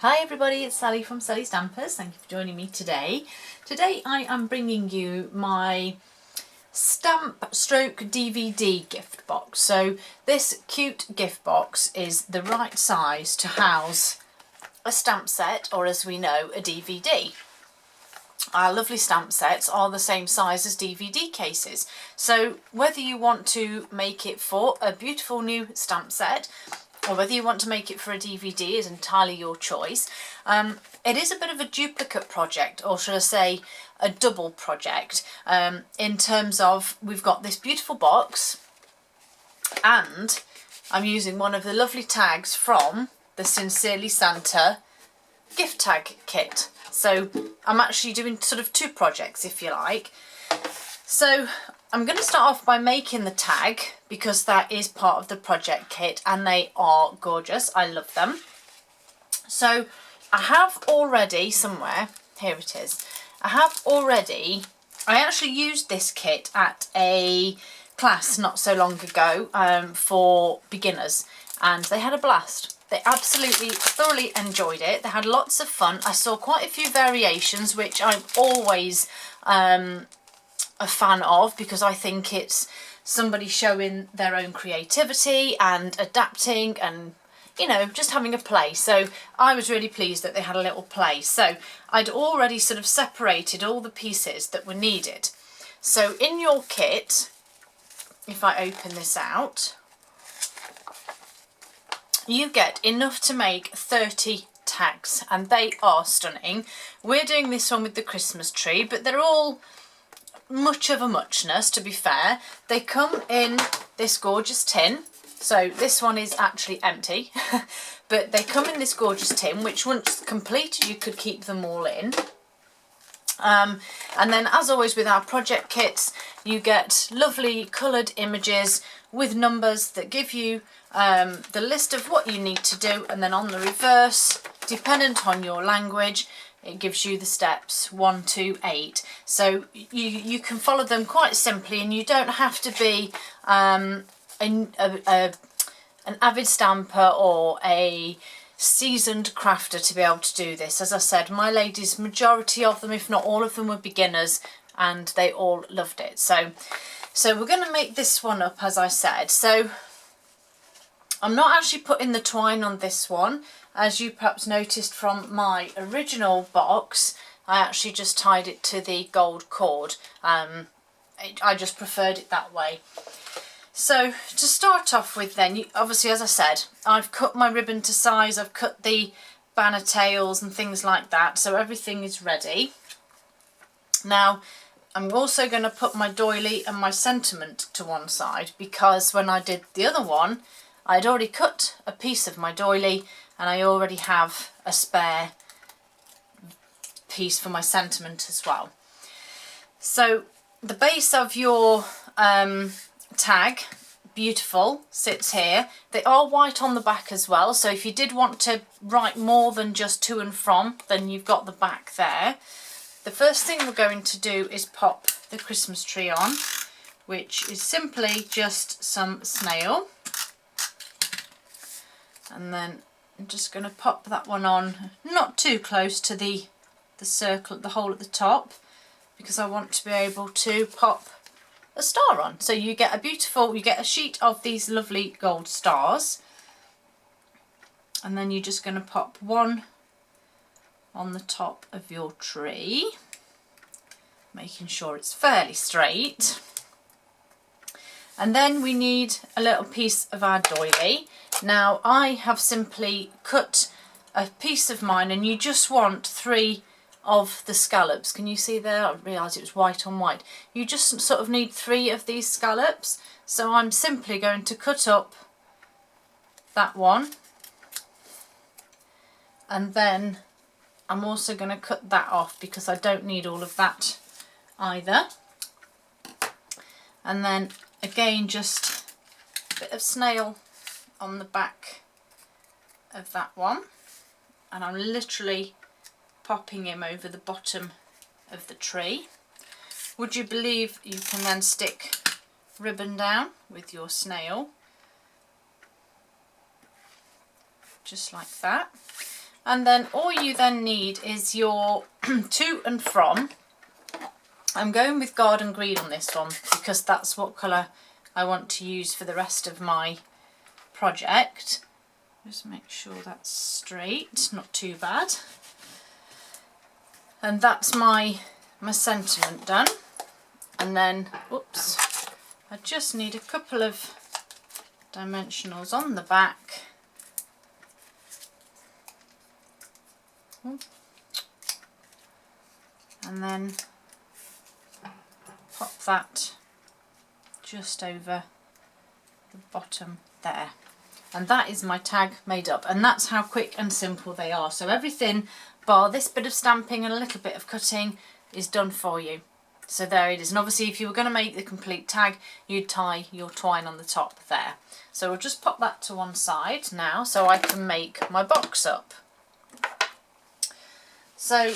Hi everybody, it's Sally from Sally Stampers. Thank you for joining me today. Today I am bringing you my stamp stroke DVD gift box. So this cute gift box is the right size to house a stamp set, or as we know, a DVD. Our lovely stamp sets are the same size as DVD cases. So whether you want to make it for a beautiful new stamp set or whether you want to make it for a DVD is entirely your choice. It is a bit of a duplicate project, or should I say a double project, in terms of we've got this beautiful box and I'm using one of the lovely tags from the Sincerely Santa gift tag kit. So I'm actually doing sort of two projects, if you like. So I'm going to start off by making the tag because that is part of the project kit and they are gorgeous. I love them. So I have already somewhere, here it is, I actually used this kit at a class not so long ago for beginners, and they had a blast. They absolutely thoroughly enjoyed it. They had lots of fun. I saw quite a few variations, which I'm always a fan of, because I think it's somebody showing their own creativity and adapting and, you know, just having a play. So I was really pleased that they had a little play. So I'd already sort of separated all the pieces that were needed. So in your kit, if I open this out, you get enough to make 30 tags, and they are stunning. We're doing this one with the Christmas tree, but they're all much of a muchness, to be fair. They come in this gorgeous tin. So this one is actually empty, but they come in this gorgeous tin, which once completed you could keep them all in. And then, as always with our project kits, you get lovely coloured images with numbers that give you the list of what you need to do, and then on the reverse, dependent on your language, it gives you the steps 1 to 8. So you can follow them quite simply, and you don't have to be an avid stamper or a seasoned crafter to be able to do this. As I said, my ladies, majority of them, if not all of them, were beginners and they all loved it. So we're going to make this one up, as I said. So I'm not actually putting the twine on this one. As you perhaps noticed from my original box, I actually just tied it to the gold cord. I just preferred it that way. So to start off with then, obviously, as I said, I've cut my ribbon to size, I've cut the banner tails and things like that, so everything is ready. Now, I'm also going to put my doily and my sentiment to one side, because when I did the other one, I'd already cut a piece of my doily and I already have a spare piece for my sentiment as well. So the base of your tag, beautiful, sits here. They are white on the back as well, so if you did want to write more than just to and from, then you've got the back there. The first thing we're going to do is pop the Christmas tree on, which is simply just some snail. And then I'm just going to pop that one on, not too close to the circle, the hole at the top, because I want to be able to pop a star on. So you get a sheet of these lovely gold stars, and then you're just going to pop one on the top of your tree, making sure it's fairly straight. And then we need a little piece of our doily. Now I have simply cut a piece of mine, and you just want 3 of the scallops. Can you see there? I realised it was white on white. You just sort of need 3 of these scallops. So I'm simply going to cut up that one, and then I'm also going to cut that off because I don't need all of that either. And then again, just a bit of snail on the back of that one, and I'm literally popping him over the bottom of the tree. Would you believe you can then stick ribbon down with your snail, just like that. And then all you then need is your to and from. I'm going with garden green on this one because that's what colour I want to use for the rest of my project. Just make sure that's straight, not too bad. And that's my sentiment done. And then, oops, I just need a couple of dimensionals on the back. And then pop that just over the bottom there. And that is my tag made up, and that's how quick and simple they are. So everything bar this bit of stamping and a little bit of cutting is done for you. So there it is. And obviously if you were going to make the complete tag, you'd tie your twine on the top there. So we'll just pop that to one side now so I can make my box up. So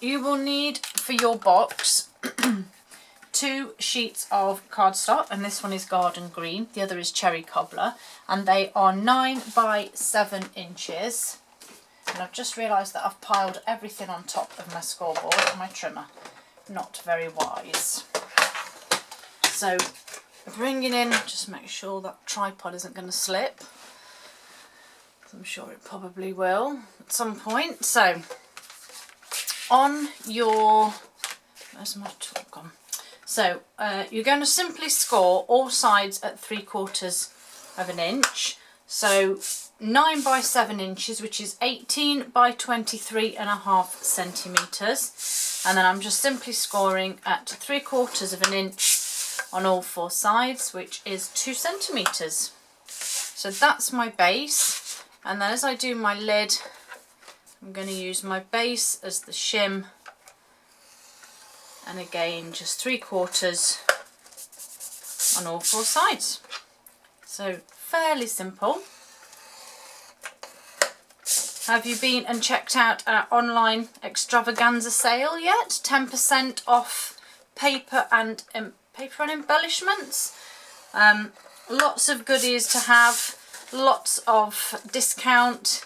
you will need for your box 2 sheets of cardstock, and this one is garden green, the other is cherry cobbler, and they are 9 by 7 inches. And I've just realised that I've piled everything on top of my scoreboard and my trimmer. Not very wise. So bringing in, just make sure that tripod isn't going to slip. I'm sure it probably will at some point. So on your, where's my tool gone? So you're going to simply score all sides at 3/4 of an inch. So 9 by 7 inches, which is 18 by 23.5 centimetres. And then I'm just simply scoring at 3/4 of an inch on all 4 sides, which is 2 centimetres. So that's my base. And then as I do my lid, I'm going to use my base as the shim. And again, just 3/4 on all 4 sides. So fairly simple. Have you been and checked out our online extravaganza sale yet? 10% off paper and embellishments. Lots of goodies to have, lots of discount,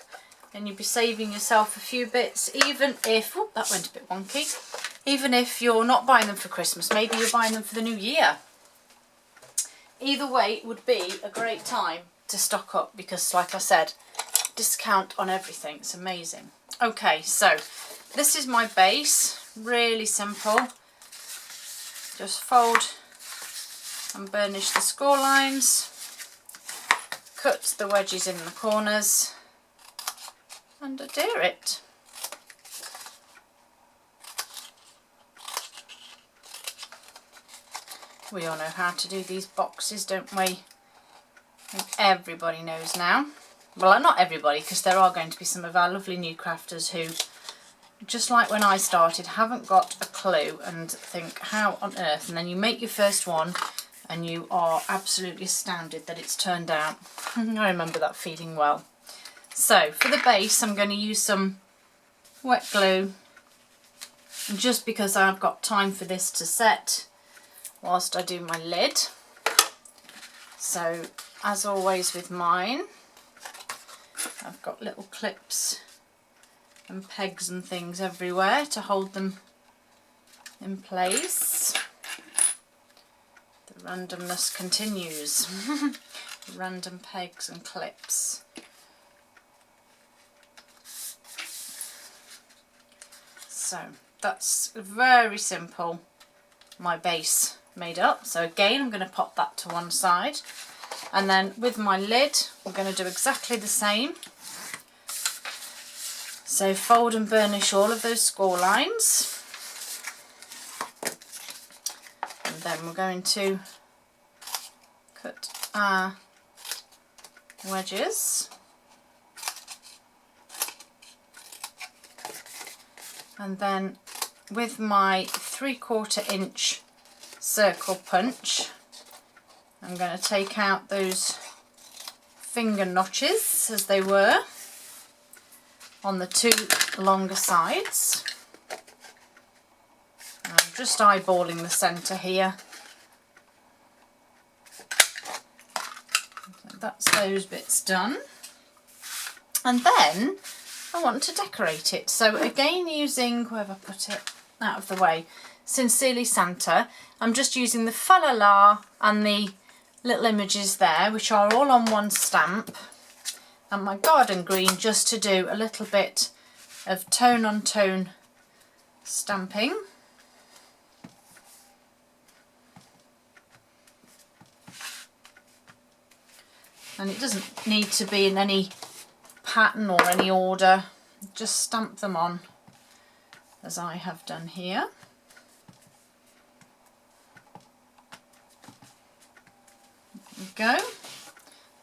and you'll be saving yourself a few bits, even if, oh, that went a bit wonky, even if you're not buying them for Christmas, maybe you're buying them for the new year. Either way, it would be a great time to stock up because, like I said, discount on everything. It's amazing. Okay, so this is my base. Really simple. Just fold and burnish the score lines. Cut the wedges in the corners and adhere it. We all know how to do these boxes, don't we? I think everybody knows now. Well, not everybody, because there are going to be some of our lovely new crafters who, just like when I started, haven't got a clue and think, how on earth? And then you make your first one and you are absolutely astounded that it's turned out. I remember that feeling well. So for the base, I'm going to use some wet glue, just because I've got time for this to set whilst I do my lid. So as always with mine, I've got little clips and pegs and things everywhere to hold them in place. The randomness continues. Random pegs and clips. So that's very simple, my base made up. So again, I'm going to pop that to one side, and then with my lid we're going to do exactly the same. So fold and burnish all of those score lines, and then we're going to cut our wedges, and then with my 3/4 inch circle punch, I'm going to take out those finger notches as they were on the 2 longer sides. I'm just eyeballing the centre here. That's those bits done. And then I want to decorate it. So again, using, where have I put it, out of the way, Sincerely Santa. I'm just using the Fa La La and the little images there, which are all on one stamp, and my garden green, just to do a little bit of tone on tone stamping. And it doesn't need to be in any pattern or any order, just stamp them on as I have done here. There we go.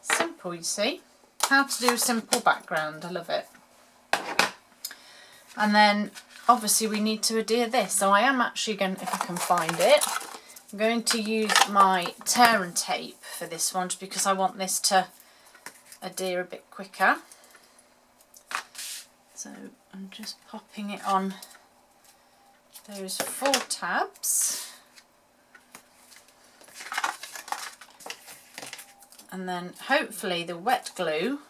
Simple, you see. How to do a simple background, I love it. And then obviously we need to adhere this, so I am actually going, if I can find it, I'm going to use my tear and tape for this one, just because I want this to adhere a bit quicker. So I'm just popping it on those 4 tabs, and then hopefully the wet glue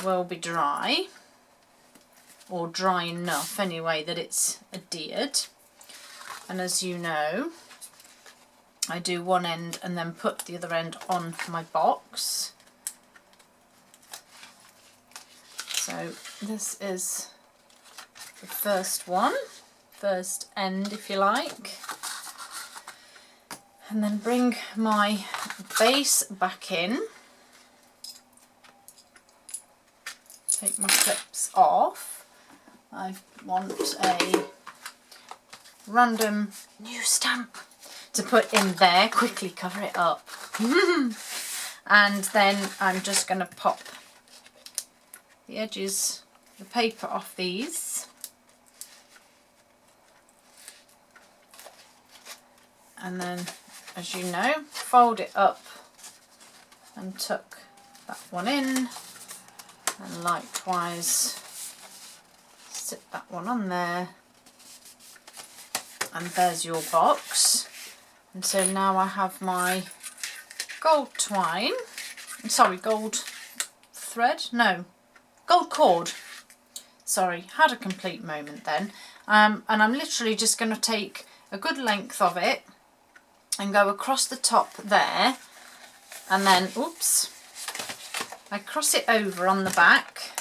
will be dry, or dry enough anyway that it's adhered. And as you know, I do one end and then put the other end on my box. So this is the first one, first end if you like. And then bring my base back in. Take my clips off. I want a random new stamp to put in there, quickly cover it up. And then I'm just going to pop the edges, the paper off these. And then, as you know, fold it up and tuck that one in, and likewise sit that one on there, and there's your box. And so now I have my gold twine, sorry, gold thread, no, gold cord, sorry, had a complete moment then. And I'm literally just going to take a good length of it and go across the top there, and then, oops, I cross it over on the back,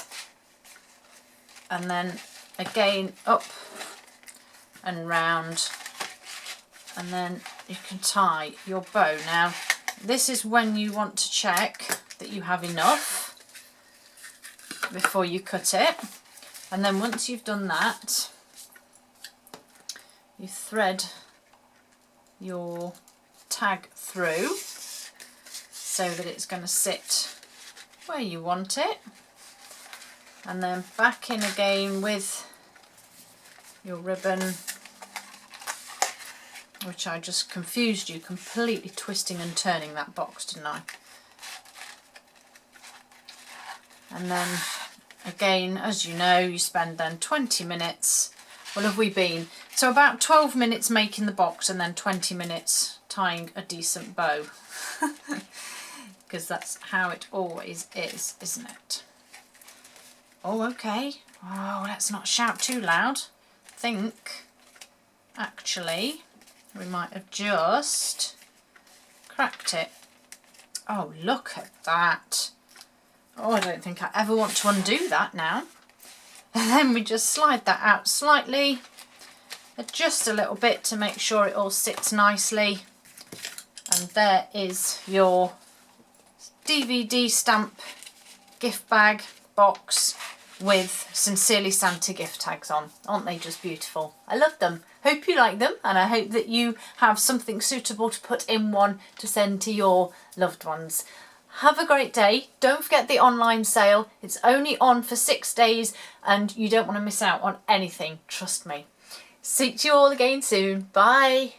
and then again up and round, and then you can tie your bow. Now this is when you want to check that you have enough before you cut it, and then once you've done that, you thread your tag through so that it's going to sit where you want it, and then back in again with your ribbon, which I just confused you, completely twisting and turning that box, didn't I? And then again, as you know, you spend then 20 minutes, well, have we been, so about 12 minutes making the box and then 20 minutes tying a decent bow. Because that's how it always is, isn't it? Oh, okay. Oh, let's not shout too loud. I think, actually, we might have just cracked it. Oh, look at that. Oh, I don't think I ever want to undo that now. And then we just slide that out slightly, adjust a little bit to make sure it all sits nicely. And there is your DVD stamp gift bag box with Sincerely Santa gift tags on. Aren't they just beautiful? I love them. Hope you like them, and I hope that you have something suitable to put in one to send to your loved ones. Have a great day. Don't forget the online sale. It's only on for 6 days and you don't want to miss out on anything. Trust me. See you all again soon. Bye.